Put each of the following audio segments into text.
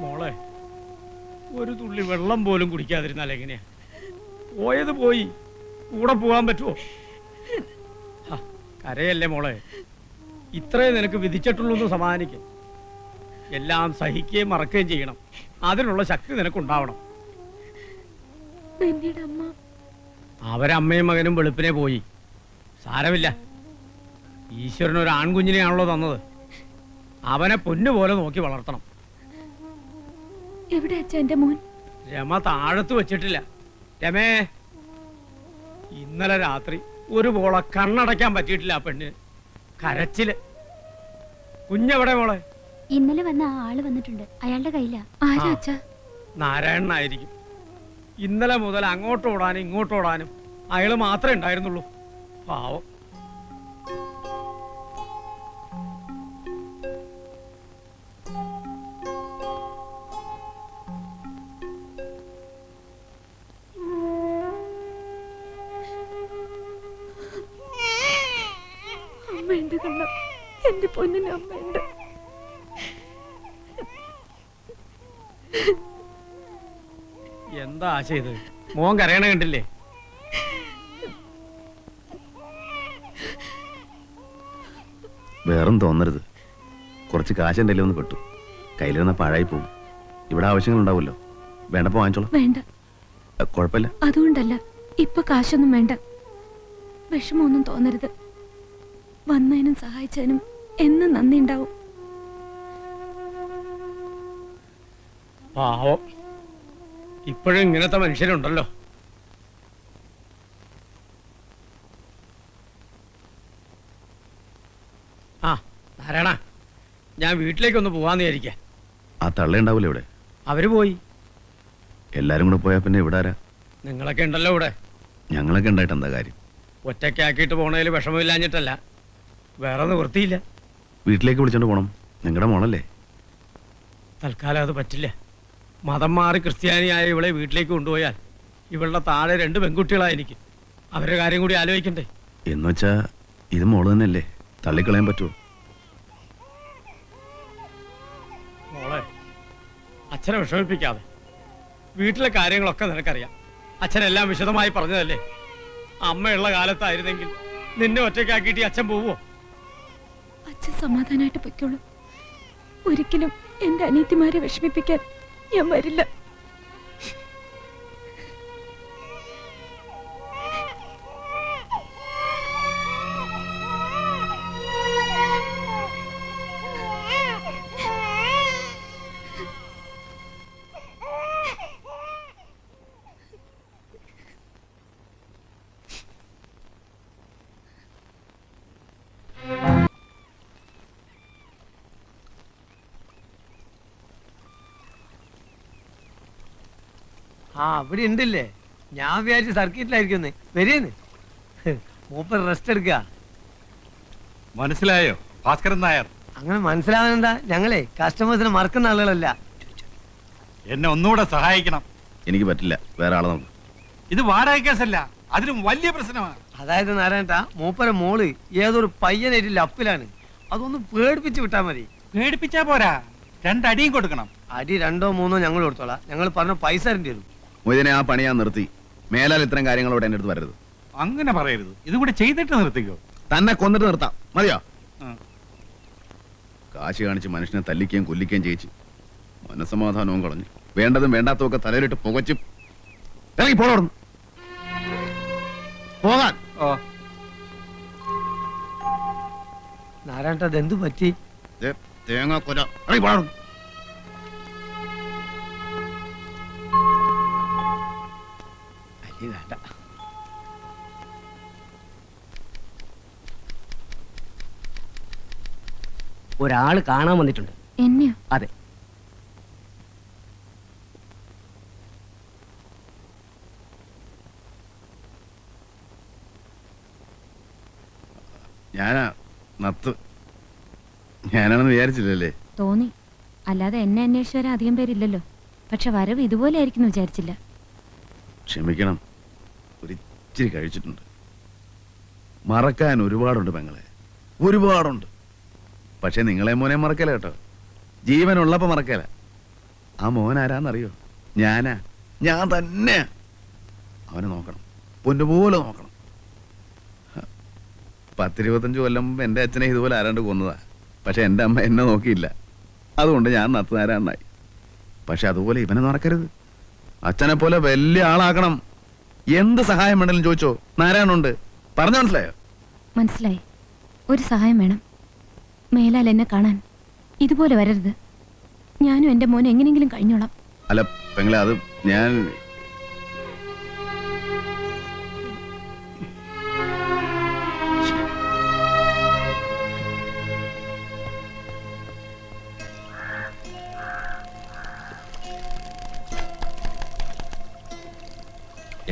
മോളെ, ഒരു തുള്ളി വെള്ളം പോലും കുടിക്കാതിരുന്നാൽ എങ്ങനെയാ? പോയത് പോയി, കൂടെ പോകാൻ പറ്റുമോ? കരയല്ലേ മോളെ, ഇത്രേ നിനക്ക് വിധിച്ചിട്ടുള്ളൂ. സമാധാനിക്കും. എല്ലാം സഹിക്കുകയും മറക്കുകയും ചെയ്യണം. അതിനുള്ള ശക്തി നിനക്കുണ്ടാവണം. അവരമ്മയും മകനും വെളുപ്പിനെ പോയി. സാരമില്ല, ഈശ്വരൻ ഒരു ആൺകുഞ്ഞിനെയാണല്ലോ തന്നത്. അവനെ പൊന്നുപോലെ നോക്കി വളർത്തണം. എവിടെ എന്റെ മോൻ? രമ താഴത്ത് വെച്ചിട്ടില്ല. രമേ, ഇന്നലെ രാത്രി ഒരു പോള കണ്ണടയ്ക്കാൻ പറ്റിയിട്ടില്ല. ആ പെണ്ണിന് കരച്ചില്. കുഞ്ഞെവിടെ മോളെ? ഇന്നലെ വന്ന ആ ആള് വന്നിട്ടുണ്ട്. അയാളുടെ കയ്യിലാ. ആരാ അച്ഛാ? നാരായണനായിരിക്കും. ഇന്നലെ മുതൽ അങ്ങോട്ടോടാനും ഇങ്ങോട്ടോടാനും അയാള് മാത്രമേ ഉണ്ടായിരുന്നുള്ളൂ. പാവം. അമ്മയുണ്ട് കണ്ണ, എന്റെ പൊന്നിന് അമ്മയുണ്ട്. എന്താ ആശ ഇത്? മോൻ കരയണ കണ്ടില്ലേ? വേറൊന്നും തോന്നരുത്. കുറച്ച് കാശ് എൻ്റെ ഒന്ന് പെട്ടു. കയ്യിലിരുന്ന പാഴായി പോകും. ഇവിടെ ആവശ്യങ്ങളുണ്ടാവുമല്ലോ. വേണ്ടപ്പോ വാങ്ങിച്ചോളാം. വേണ്ട, കുഴപ്പമില്ല. അതുകൊണ്ടല്ല, ഇപ്പൊ കാശൊന്നും വേണ്ട. വിഷമൊന്നും തോന്നരുത്. വന്നതിനും സഹായിച്ചതിനും എന്നും നന്ദി ഉണ്ടാവും. പാവം, ഇപ്പോഴും ഇങ്ങനത്തെ മനുഷ്യരുണ്ടല്ലോ. ആ നാരായണ, ഞാൻ വീട്ടിലേക്കൊന്ന് പോവാന്ന് വിചാരിക്കാം. ആ തള്ളയുണ്ടാവൂലേ ഇവിടെ? അവര് പോയി. എല്ലാരും കൂടെ പോയാ പിന്നെ ഇവിടെ ആരാ? നിങ്ങളൊക്കെ ഉണ്ടല്ലോ ഇവിടെ. ഞങ്ങളൊക്കെ ഉണ്ടായിട്ട് എന്താ കാര്യം? ഒറ്റയ്ക്കാക്കിയിട്ട് പോണതിൽ വിഷമമില്ലാഞ്ഞിട്ടല്ല, വേറെ നിവൃത്തിയില്ല. വീട്ടിലേക്ക് വിളിച്ചോണ്ട് പോണം. നിങ്ങളുടെ മോളല്ലേ? തൽക്കാലം അത് പറ്റില്ല. മതം മാറി ക്രിസ്ത്യാനിയായ ഇവളെ വീട്ടിലേക്ക് കൊണ്ടുപോയാൽ ഇവളുടെ താഴെ 2 പെൺകുട്ടികളാണ് എനിക്ക്. അവരുടെ കാര്യം കൂടി ആലോചിക്കണ്ടേ? എന്നുവെച്ചാ ഇത് മോള് തന്നെയല്ലേ? തള്ളിക്കളയാൻ പറ്റുമോ? മോളെ, അച്ഛനെ വിഷമിപ്പിക്കാതെ. വീട്ടിലെ കാര്യങ്ങളൊക്കെ നിനക്കറിയാം. അച്ഛനെല്ലാം വിശദമായി പറഞ്ഞതല്ലേ. അമ്മയുള്ള കാലത്തായിരുന്നെങ്കിൽ നിന്നെ ഒറ്റയ്ക്കാക്കിയിട്ട് അച്ഛൻ പോവോ? അച്ഛൻ സമാധാനമായിട്ട് പൊയ്ക്കോളൂ. ഒരിക്കലും എന്റെ അനിയത്തിമാരെ വിഷമിപ്പിക്കാൻ ഞാൻ വരില്ല. ആ അവിടെ ഉണ്ടല്ലേ? ഞാൻ വിചാരിച്ചു സർക്കിട്ടിലായിരിക്കും. വരികയെന്ന് മൂപ്പർ റെസ്റ്റ് എടുക്കുക. മനസ്സിലായോ ഭാസ്കരൻ നായർ? അങ്ങനെ മനസ്സിലാവാനെന്താ? ഞങ്ങളെ കസ്റ്റമേഴ്സിനെ മറക്കുന്ന ആളുകളല്ല. എന്നെ ഒന്നുകൂടെ സഹായിക്കണം. എനിക്ക് പറ്റില്ല, വേറെ ആളെ നോക്കും. ഇത് വാടക കേസല്ല, അതിലും വലിയ പ്രശ്നമാണ്. അതായത് നാരായണ, മൂപ്പര മോള് ഏതൊരു പയ്യനായിട്ട് ലപ്പിലാണ്. അതൊന്ന് പേടിപ്പിച്ച് വിട്ടാ മതി. പേടിപ്പിച്ചാ പോരാ, 2 അടിയും കൊടുക്കണം. അടി 2ഓ 3ഓ ഞങ്ങൾ കൊടുത്തോളാം. ഞങ്ങൾ പറഞ്ഞ പൈസ തരേണ്ടി വരും. മൊയ്തനെ, ആ പണി ഞാൻ നിർത്തി. മേലാൽ ഇത്തരം കാര്യങ്ങളോട് എൻ്റെ അടുത്ത് വരരുത്. അങ്ങനെ പറയരുത്. ഇതുകൂടെ ചെയ്തിട്ട് നിർത്തിക്കോ. തന്നെ കൊന്നിട്ട് നിർത്താം, മതിയോ? കാശ് കാണിച്ച് മനുഷ്യനെ തല്ലിക്കുകയും കൊല്ലിക്കുകയും ചെയ്യിച്ച് മനസ്സമാധാനവും കളഞ്ഞു. വേണ്ടതും വേണ്ടാത്തതൊക്കെ തലയിലിട്ട് പുകച്ചും ഇറങ്ങി പോകണം. പോകാൻ നാരായണ, അതെന്തു പറ്റി? തേങ്ങാക്കൊല, ഇറങ്ങി പോകണം. വേണ്ട. ഒരാള് കാണാൻ വന്നിട്ടുണ്ട്. എന്നെയോ? അതെ. ഞാനാ നത്ത്. ഞാനാണെന്ന് വിചാരിച്ചില്ലല്ലേ? തോന്നി. അല്ലാതെ എന്നെ അന്വേഷിച്ച് വരാൻ അധികം പേരില്ലല്ലോ. പക്ഷെ വരവ് ഇതുപോലെ ആയിരിക്കും വിചാരിച്ചില്ല. ക്ഷമിക്കണം, ഒരിച്ചിരി കഴിച്ചിട്ടുണ്ട്. മറക്കാൻ ഒരുപാടുണ്ട് പെങ്ങളെ, ഒരുപാടുണ്ട്. പക്ഷെ നിങ്ങളെ മോനെ മറക്കല കേട്ടോ. ജീവനുള്ളപ്പോ മറക്കല. ആ മോൻ ആരാന്നറിയോ? ഞാൻ തന്നെ. അവനെ നോക്കണം, പൊന്നുപോലെ നോക്കണം. 10-25 കൊല്ലം മുമ്പ് എൻ്റെ അച്ഛനെ ഇതുപോലെ ആരാണ്ട് കൊന്നതാ. പക്ഷെ എൻ്റെ അമ്മ എന്നെ നോക്കിയില്ല. അതുകൊണ്ട് ഞാൻ നത്തുനാരായണനായി. പക്ഷെ അതുപോലെ ഇവനെ നടക്കരുത്. അച്ഛനെ പോലെ വലിയ ആളാക്കണം. എന്ത് സഹായം വേണമെങ്കിലും ചോദിച്ചോ, നാരായണുണ്ട്. പറഞ്ഞു മനസ്സിലായോ? മനസ്സിലായി. ഒരു സഹായം വേണം. മേലാൽ എന്നെ കാണാൻ ഇതുപോലെ വരരുത്. ഞാനും എൻ്റെ മോനും എങ്ങനെയെങ്കിലും കഴിഞ്ഞോളാം. അല്ല പെങ്ങളെ, അത് ഞാൻ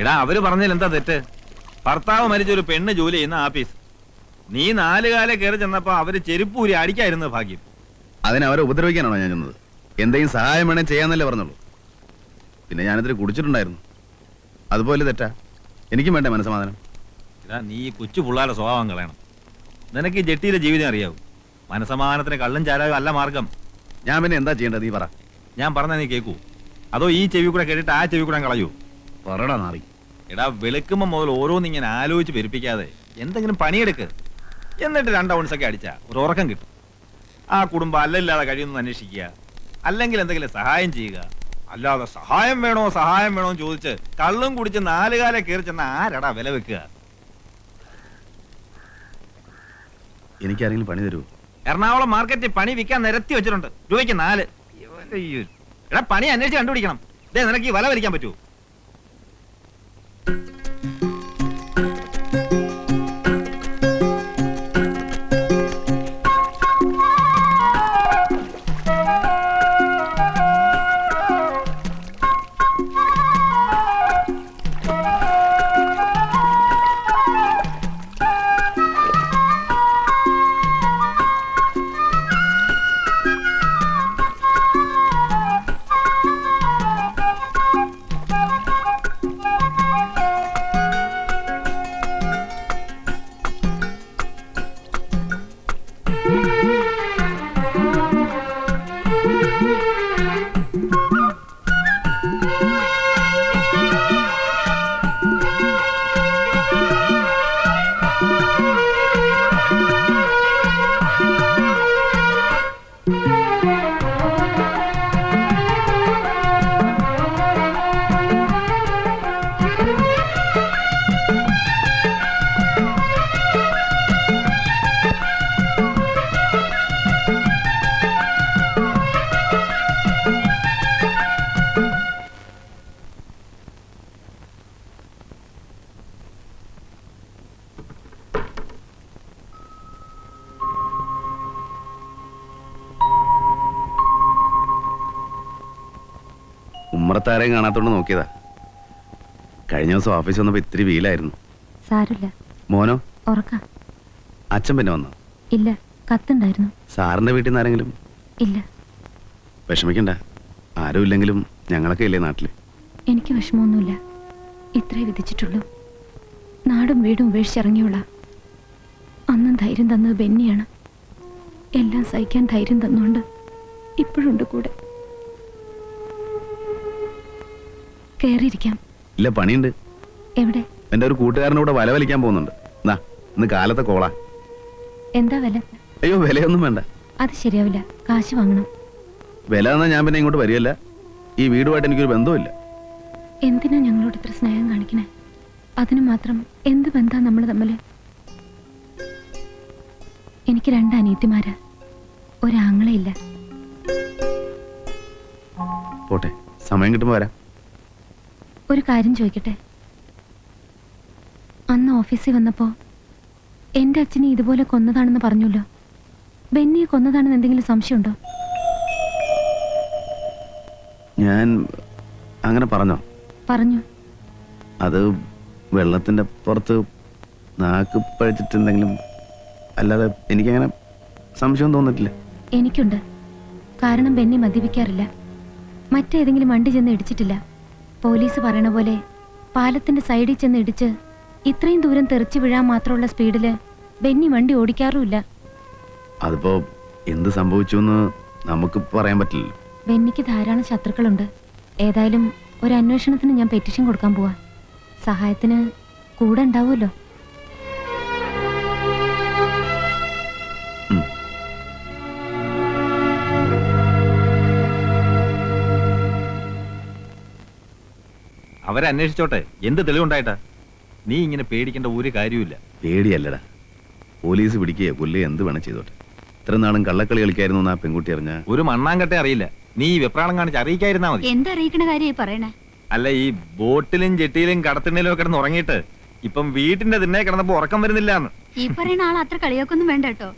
എടാ അവര് പറഞ്ഞതിൽ എന്താ തെറ്റ്? ഭർത്താവ് മരിച്ചൊരു പെണ്ണ് ജോലി ചെയ്യുന്ന ആഫീസ്. നീ 4 കാലം കയറി ചെന്നപ്പോ അവര് ചെരുപ്പൂരി അടിക്കായിരുന്നു ഭാഗ്യം. അതിനവരെ ഉപദ്രവിക്കാനാണോ ഞാൻ ചെന്നത്? എന്തെങ്കിലും സഹായം വേണേ ചെയ്യാന്നല്ലേ പറഞ്ഞുള്ളൂ. പിന്നെ ഞാനിതിൽ കുടിച്ചിട്ടുണ്ടായിരുന്നു. അതുപോലെ തെറ്റാ? എനിക്കും വേണ്ടേ മനസ്സമാധാനം? എടാ നീ കൊച്ചു പിള്ളാരുടെ സ്വഭാവം കളയണം. നിനക്ക് ഈ ജെട്ടിയിലെ ജീവിതം അറിയാവൂ. മനസ്സമാധാനത്തിന് കള്ളും ചാരായും അല്ല മാർഗം. ഞാൻ പിന്നെ എന്താ ചെയ്യേണ്ടത്? നീ പറ. ഞാൻ പറഞ്ഞ നീ കേൾക്കൂ, അതോ ഈ ചെവി കൂടെ കേട്ടിട്ട് ആ ചെവി കൂടെ കളയൂ? പറടാ നാറി. എടാ വെളുക്കുമ്പോ മുതൽ ഓരോന്നിങ്ങനെ ആലോചിച്ച് പെരുപ്പിക്കാതെ എന്തെങ്കിലും പണിയെടുക്ക്. എന്നിട്ട് 2 ഔൺസൊക്കെ അടിച്ചാ ഒരു ഉറക്കം കിട്ടും. ആ കുടുംബം അല്ലല്ലാതെ കഴിയുന്നു അന്വേഷിക്കുക, അല്ലെങ്കിൽ എന്തെങ്കിലും സഹായം ചെയ്യുക. അല്ലാതെ സഹായം വേണോ എന്ന് ചോദിച്ച് കള്ളും കുടിച്ച് 4 കാലം കയറി ചെന്ന ആരടാ വില വെക്കുക? എനിക്കാരെങ്കിലും പണി തരുമോ? എറണാകുളം മാർക്കറ്റിൽ പണി വിൽക്കാൻ നിരത്തി വെച്ചിട്ടുണ്ട്. രൂപയ്ക്ക് 4. എടാ പണി അന്വേഷിച്ച് കണ്ടുപിടിക്കണം. ഇതേ നിനക്ക് ഈ വല വലിക്കാൻ പറ്റുമോ? ഉമ്മറത്താരെയും കാണാത്തോണ്ട് നോക്കിയതാ. കഴിഞ്ഞ ദിവസം ഓഫീസ് വന്നപ്പോ ഇത്തിരി വീലായിരുന്നു. സാരില്ല. മോനോ? ഉറക്ക. അച്ഛൻ പിന്നെ വന്നോ? ഇല്ല, കത്തുണ്ടായിരുന്നു. സാറിന്റെ വീട്ടിൽ നിന്ന് ആരെങ്കിലും? ഇല്ല. വിഷമിക്കണ്ട, ആരും ഇല്ലെങ്കിലും ഞങ്ങളൊക്കെ ഇല്ലേ നാട്ടില്. എനിക്ക് വിഷമമൊന്നുമില്ല. ഇത്രേ വിധിച്ചിട്ടുള്ളൂ. നാടും വീടും ഉപേക്ഷിച്ചിറങ്ങിയുള്ള അന്നും ധൈര്യം തന്നത് ബെന്നിയാണ്. എല്ലാം സഹിക്കാൻ ധൈര്യം തന്നുകൊണ്ട് ഇപ്പോഴുണ്ട് കൂടെ. കേറിയിരിക്കാം. ഇല്ല, പണിയുണ്ട്. എവിടെ? എന്റെ ഒരു കൂട്ടുകാരനോട് വല വലിക്കാൻ പോകുന്നുണ്ട്. ഇന്ന് കാലത്തെ കോളാ. എന്താ വില? അയ്യോ, വിലയൊന്നും വേണ്ട. അത് ശരിയാവില്ല, കാശ് വാങ്ങണം. വില തന്നാ ഞാൻ പിന്നെ ഇങ്ങോട്ട് വരികയല്ല. ഈ വീടുമായിട്ട് എനിക്കൊരു ബന്ധവുമില്ല. എന്തിനാ ഞങ്ങളോട് ഇത്ര സ്നേഹം കാണിക്കണേ? അതിന് മാത്രം എന്ത് ബന്ധാ നമ്മൾ തമ്മില്? എനിക്ക് 2 അനിയത്തിമാരാ, ഒരാങ്ങളയില്ല. പോട്ടെ, സമയം കിട്ടുമ്പോ വരാം. ഒരു കാര്യം ചോദിക്കട്ടെ? അന്ന് ഓഫീസിൽ വന്നപ്പോ എന്റെ അച്ഛനെ ഇതുപോലെ കൊന്നതാണെന്ന് പറഞ്ഞല്ലോ. ബെന്നിയെ കൊന്നതാണെന്ന് എന്തെങ്കിലും സംശയമുണ്ടോ? ഞാൻ അങ്ങനെ പറഞ്ഞോ? പറഞ്ഞു. അത് വെള്ളത്തിന്റെ പുറത്ത് നാക്ക് പഴിച്ചിട്ടെന്തെങ്കിലും, അല്ലാതെ എനിക്കങ്ങനെ സംശയം തോന്നിട്ടില്ല. എനിക്കുണ്ട്. കാരണം ബെന്നി മദ്യപിക്കാറില്ല. മറ്റേതെങ്കിലും വണ്ടി ചെന്ന് ഇടിച്ചിട്ടില്ല. പോലീസ് പറയണ പോലെ പാലത്തിന്റെ സൈഡിൽ ചെന്ന് ഇടിച്ച് ഇത്രയും ദൂരം തെറിച്ചു വീഴാൻ മാത്രമുള്ള സ്പീഡില് ബെന്നി വണ്ടി ഓടിക്കാറുമില്ല. അതിപ്പോ എന്ത് സംഭവിച്ചു എന്ന് നമുക്ക് പറയാൻ പറ്റില്ല. ബെന്നിക്ക് ധാരാളം ശത്രുക്കളുണ്ട്. ഏതായാലും ഒരു അന്വേഷണത്തിന് ഞാൻ പെറ്റീഷൻ കൊടുക്കാൻ പോവാ. സഹായത്തിന് കൂടെ ഉണ്ടാവുമല്ലോ. അവരന്വേഷിച്ചോട്ടെ, എന്ത് തെളിവുണ്ടായിട്ടാ? നീ ഇങ്ങനെ പേടിക്കേണ്ട ഒരു കാര്യമില്ല. പേടിയല്ലടാ, പോലീസ് പിടിക്കുകയോ കൊല്ലുകയോ എന്ത് വേണം ചെയ്തോട്ടെ. ഇത്ര നാളും കള്ളക്കളി കളിക്കായിരുന്നു എന്നാ പെൺകുട്ടി അറിഞ്ഞ. ഒരു മണ്ണാങ്കട്ടെ അറിയില്ല. നീ ഈ വെപ്രാളം കാണിച്ച് അറിയിക്കായിരുന്നാ മതി. എന്തറിയിക്കണ കാര്യമായി പറയണേ? അല്ല, ഈ ബോട്ടിലും ജെട്ടിയിലും കടത്തിണ്ണയിലും കിടന്ന് ഉറങ്ങിയിട്ട് ഇപ്പം വീട്ടിന്റെ തിണ്ണെ കിടന്നപ്പോ ഉറക്കം വരുന്നില്ലാന്ന്. ഈ പറയുന്ന ആൾ അത്ര കളിയാക്കൊന്നും വേണ്ട കേട്ടോ.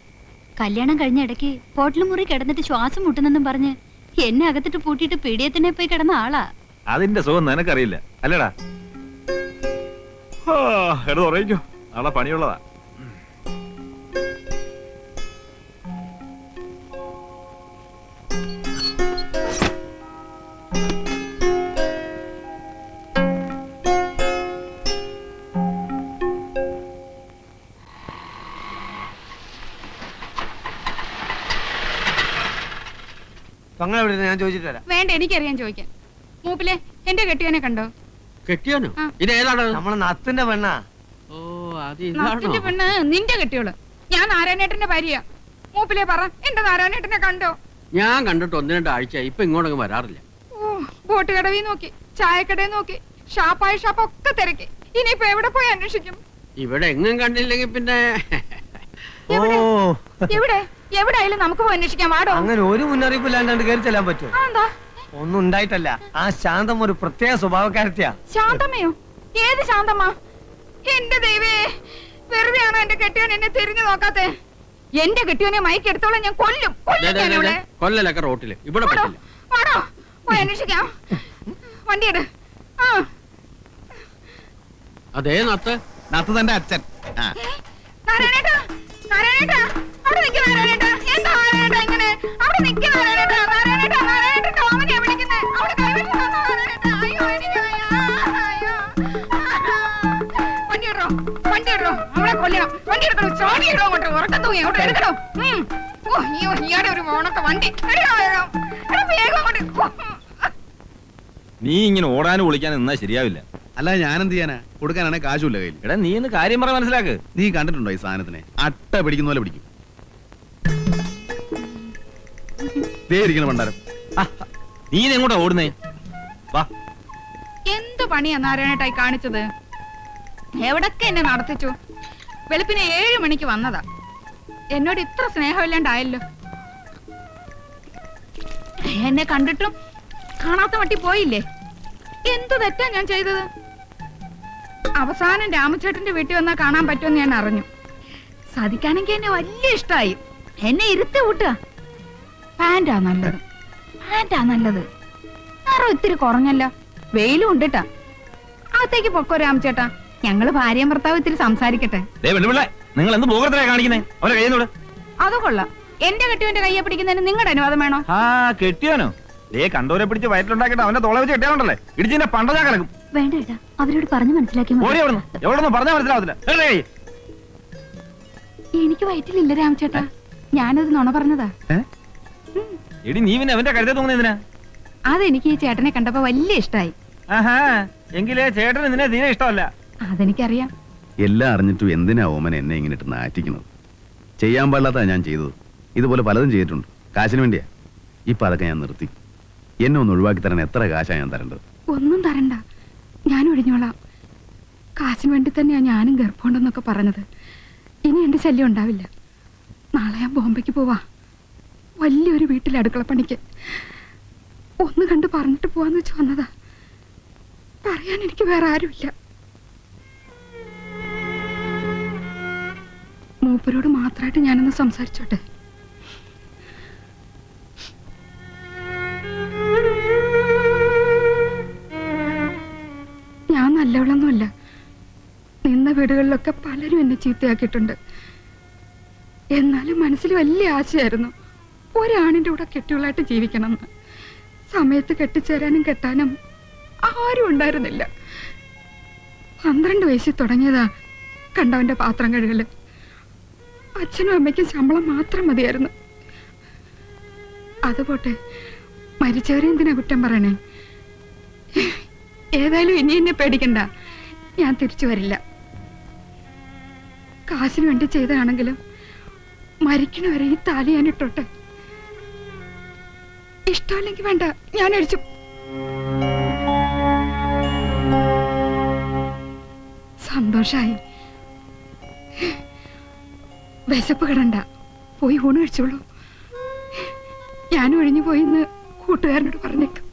കല്യാണം കഴിഞ്ഞ ഇടയ്ക്ക് ഹോട്ടൽ മുറി കിടന്നിട്ട് ശ്വാസം മുട്ടുന്നെന്നും പറഞ്ഞ് എന്നെ അകത്തിട്ട് പൂട്ടിയിട്ട് പീഡിയത്തിനെ പോയി കിടന്ന ആളാ. അതിന്റെ സുഖം നിനക്കറിയില്ല അല്ലടാ. എടുത്ത് ഉറങ്ങിക്കോ, നാളെ പണിയുള്ളതാ. പെങ്ങളെവിടെ ഞാൻ ചോദിച്ചിട്ട് വരാം. വേണ്ട, എനിക്കറിയാൻ ചോദിക്കാൻ. മൂപ്പിലെ എന്റെ കെട്ടിയവനെ കണ്ടോ? കെട്ടിയാനോ? ആ. ഇതേതാണ്? നമ്മളെ നത്തിന്റെ പെണ്ണാ. ഓ, അത് നത്തിന്റെ പെണ്ണ് നിന്റെ കെട്ടിയോള്. ഞാൻ നാരായണേട്ടന്റെ ഭാര്യ. മൂപ്പിലെ പറ, എന്റെ നാരായണേട്ടനെ കണ്ടോ? ഞാൻ കണ്ടിട്ട് 1-2 ആഴ്ച. ഇപ്പൊ ഇങ്ങോട്ടൊന്നും വരാറില്ല. ഓ, ബോട്ട് കടവിൽ നോക്കി, ചായക്കടയിൽ നോക്കി, ഷാപ്പായ ഷാപ്പൊക്കെ തിരക്കി. ഇനിയിപ്പോ എവിടെ പോയി അന്വേഷിക്കും? ഇവിടെ എങ്ങും കണ്ടില്ലെങ്കിൽ പിന്നെ എവിടെ എവിടെ എവിടെ ആയാലും നമുക്ക് പോയി അന്വേഷിക്കാം. വാടോ. അങ്ങനെ ഒരു മുന്നറിയിപ്പ് ഇല്ലാണ്ട് കയറി ചെല്ലാൻ പറ്റുമോ? എന്താ? ഒന്നും ഉണ്ടായിട്ടല്ല. ആ ശാന്തം ഒരു പ്രത്യേക സ്വഭാവക്കാരത്തിയാ. ശാന്തമ്മയോ? ഏത് ശാന്തമ്മ? എന്റെ ദൈവേ, വെറുതെയാണോ എന്റെ കെട്ടിയോൻ എന്നെ തിരിഞ്ഞു നോക്കാത്തെ? എന്റെ കെട്ടിയോനെ മയക്കെടുത്തോളം ഞാൻ കൊല്ലും. കൊല്ലലൊക്കെ റോട്ടില്. ഇവിടെ പറ്റില്ല. വാടോ, പോയി അന്വേഷിക്കാം. വണ്ടിയെട്. ആ, അതേ നത്ത്. നത്ത് തന്റെ അച്ഛൻ. ആ, നാരായണേട്ടാ, നാരായണേട്ടാ, അവിടെ നിൽക്ക് നാരായണേട്ടാ. എന്താ നാരായണേട്ടാ ഇങ്ങനെ? അവിടെ നിൽക്ക് നാരായണേട്ടാ. നാരായണേട്ടാ, നാരായണേട്ടന്റെ ഓമനയാ വിളിക്കുന്നെ. അവിടെ കൈവച്ച് തന്നോ നാരായണേട്ടാ. അയ്യോ, എനിക്ക് വയ്യ. അയ്യോ. വണ്ടി ഇടോ, വണ്ടി ഇടോ. അവളെ കൊല്ലണം. വണ്ടി എടുക്കണോ? ചാടി ഇടോ അങ്ങോട്ട്. ഉറക്കം തൂങ്ങി അങ്ങോട്ട് എടുക്കണോ? ഓ, അയ്യോ, ഇയാടെ ഒരു ഓണത്തെ വണ്ടി. എടാ, വേഗം അങ്ങോട്ട്. നീ ഇങ്ങനെ ഓടാനും വിളിക്കാനും നിന്നാ ശരിയാവില്ല. അല്ല ഞാനെന്ത് ചെയ്യാനാ? കൊടുക്കാനാണെ കാശുമില്ല കയ്യിൽ. എടാ, നീ ഇന്ന് കാര്യം പറ, മനസ്സിലാക്ക്. നീ കണ്ടിട്ടുണ്ടോ ഈ സാധനത്തിനെ? അട്ട പിടിക്കുന്ന പോലെ പിടിക്കും. ദേ ഇരിക്കണം പണ്ടാരം. നീ എങ്ങോട്ടാ ഓടുന്നേ? വാ. എന്ത് പണിയാ നാരായണേട്ടായി കാണിച്ചത്? എവിടൊക്കെ എന്നെ നടത്തിച്ചു. വെളുപ്പിന് 7 മണിക്ക് വന്നതാ. എന്നോട് ഇത്ര സ്നേഹമില്ലാണ്ടായല്ലോ. എന്നെ കണ്ടിട്ടും കാണാത്ത മട്ടി പോയില്ലേ? എന്തു തെറ്റാ ഞാൻ ചെയ്തത്? അവസാനം രാമചേട്ടന്റെ വീട്ടിൽ വന്നാ കാണാൻ പറ്റുമെന്ന് ഞാൻ അറിഞ്ഞു. സാധിക്കാനെങ്കിൽ എന്നെ വലിയ ഇഷ്ടമായി. എന്നെ ഇരുത്തി വിട്ടുക. പാന്റാ നല്ലത്, പാന്റാ നല്ലത്. നിറം ഇത്തിരി കുറഞ്ഞല്ലോ. വെയിലും ഉണ്ടിട്ടാ. അകത്തേക്ക് പൊക്കോ രാമചേട്ടാ. ഞങ്ങള് ഭാര്യയും ഭർത്താവ് ഇത്തിരി സംസാരിക്കട്ടെ. നിങ്ങൾ എന്ത് പോകത്തിലാ കാണിക്കുന്നേ? അവരെ കയ്യിൽ അത് കൊള്ളാം. എന്റെ കെട്ടിയവന്റെ കയ്യെ പിടിക്കുന്നതിന് നിങ്ങളുടെ അനുവാദം വേണോ? ആ കെട്ടിയാനോ? ദേ കണ്ടോരെ പിടിച്ച് വയറ്റിലുണ്ടാക്കിട്ട് അവന്റെ തോള വെച്ച് കെട്ടിയാലുണ്ടല്ലേ ഇടിച്ചിന്റെ പണ്ടതാ കിടക്കും. വേണ്ട ഏട്ടാ, അവരോട് പറഞ്ഞു മനസ്സിലാക്കി. എവിടെന്ന് പറഞ്ഞാൽ മനസ്സിലാവത്തില്ല. എനിക്ക് വയറ്റിലില്ല രാമചേട്ടാ. ഞാനത് നുണ പറഞ്ഞതാ. എടി, നീ പിന്നെ അവന്റെ കരുതേ തോന്നുന്നതിനാ? അതെനിക്ക് ഈ ചേട്ടനെ കണ്ടപ്പോ വലിയ ഇഷ്ടായി. ആഹാ, എങ്കിലേ ചേട്ടന് നിന്നെ തീരെ ഇഷ്ടമല്ല. അതെനിക്കറിയാം. എല്ലാം അറിഞ്ഞിട്ടും എന്തിനാ ഓമൻ എന്നെ ഇങ്ങനെ ഇട്ട് നാറ്റിക്കുന്നത്? ചെയ്യാൻ പാടില്ലാത്ത ഞാൻ ചെയ്തത്. ഇതുപോലെ പലതും ചെയ്തിട്ടുണ്ട്. കാശിന് വേണ്ടിയാ. ഇപ്പൊ അതൊക്കെ ഞാൻ നിർത്തി. എന്നെ ഒന്ന് ഒഴിവാക്കി തരാൻ എത്ര കാശാ ഞാൻ തരേണ്ടത്? ഒന്നും തരണ്ട, ഞാൻ ഒഴിഞ്ഞോളാം. കാശിന് വേണ്ടി തന്നെയാ ഞാനും ഗർഭമുണ്ടെന്നൊക്കെ പറഞ്ഞത്. ഇനി എന്റെ ശല്യം ഉണ്ടാവില്ല. നാളെ ഞാൻ ബോംബെക്ക് പോവാ. വലിയൊരു വീട്ടിൽ അടുക്കളപ്പണിക്ക്. ഒന്ന് കണ്ട് പറഞ്ഞിട്ട് പോവാന്ന് വെച്ച് വന്നതാ. പറയാൻ എനിക്ക് വേറെ ആരുമില്ല. മൂപ്പരോട് മാത്രമായിട്ട് ഞാനൊന്ന് സംസാരിച്ചോട്ടെ. ഞാൻ നല്ലവളൊന്നുമല്ല. നിന്ന വീടുകളിലൊക്കെ പലരും എന്നെ ചീത്തയാക്കിയിട്ടുണ്ട്. എന്നാലും മനസ്സിൽ വലിയ ആശയായിരുന്നു ഒരാണിന്റെ കൂടെ കെട്ടിയുള്ളായിട്ട് ജീവിക്കണമെന്ന്. സമയത്ത് കെട്ടിച്ചേരാനും കെട്ടാനും ആരും ഉണ്ടായിരുന്നില്ല. 12 വയസ്സിൽ തുടങ്ങിയതാ കണ്ടവന്റെ പാത്രം കഴുകല്. അച്ഛനും അമ്മയ്ക്കും ശമ്പളം മാത്രം മതിയായിരുന്നു. അതുപോട്ടെ, മരിച്ചവരെ എന്തിനാ കുറ്റം പറയണേ? ഏതായാലും ഇനി എന്നെ പേടിക്കണ്ട, ഞാൻ തിരിച്ചു വരില്ല. കാശിന് വേണ്ടി ചെയ്തതാണെങ്കിലും മരിക്കണവരെ ഈ താലി ഞാൻ ഇട്ടോട്ടെ. ഇഷ്ടമല്ലെങ്കിൽ വേണ്ട, ഞാൻ അടിച്ചു. സന്തോഷായി. വിശപ്പ് കിടണ്ട, പോയി ഊണ് കഴിച്ചോളൂ. ഞാൻ ഒഴിഞ്ഞു പോയിന്ന് കൂട്ടുകാരനോട് പറഞ്ഞേക്കും.